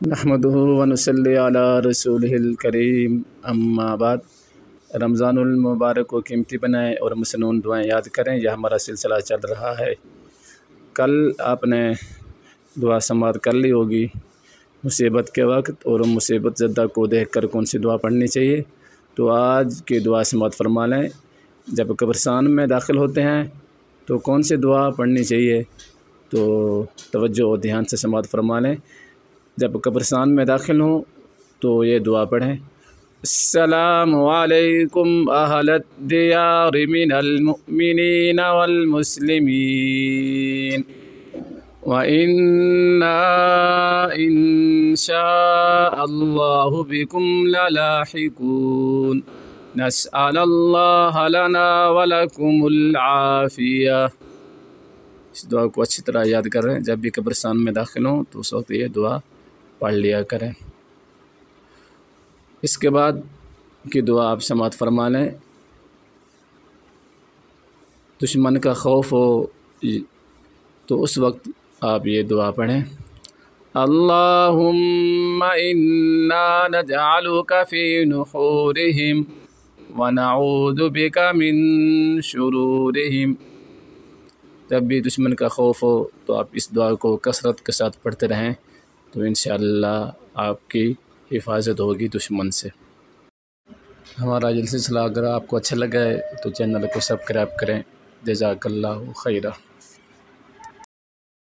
نحمدہ ونصلی علی رسولہ الکریم اما بعد۔ رمضان المبارک کو قیمتی بنائیں اور مسنون دعائیں یاد کریں، یہ ہمارا سلسلہ چل رہا ہے۔ کل آپ نے دعا سماعت کر لی ہوگی مصیبت کے وقت، اور مصیبت زدہ کو دیکھ کر کون سی دعا پڑھنی چاہیے، تو آج کی دعا سماعت فرما لیں۔ جب قبرستان میں داخل ہوتے ہیں تو کون سی دعا پڑھنی چاہیے، تو توجہ اور دھیان سے سماعت فرما لیں۔ جب قبرستان میں داخل ہوں تو یہ دعا پڑھیں: السلام علیکم اہل الدیار من المؤمنین والمسلمین وَإِنَّا إِن شاء اللہ بكم للاحقون نسأل اللہ لنا ولکم العافیہ۔ اس دعا کو اچھی طرح یاد کریں، جب بھی قبرستان میں داخل ہوں تو اس وقت یہ دعا پڑھ لیا کریں۔ اس کے بعد کی دعا آپ سماعت فرما لیں۔ دشمن کا خوف ہو تو اس وقت آپ یہ دعا پڑھیں: اللہم انا نجعلک فی نحورہم ونعوذ بک من شرورہم۔ جب بھی دشمن کا خوف ہو تو آپ اس دعا کو کثرت کے ساتھ پڑھتے رہیں، تو انشاءاللہ آپ کی حفاظت ہوگی دشمن سے۔ ہمارا یہ سلسلہ اگر آپ کو اچھا لگا ہے تو چینل کو سبسکرائب کریں۔ جزاک اللہ خیرہ۔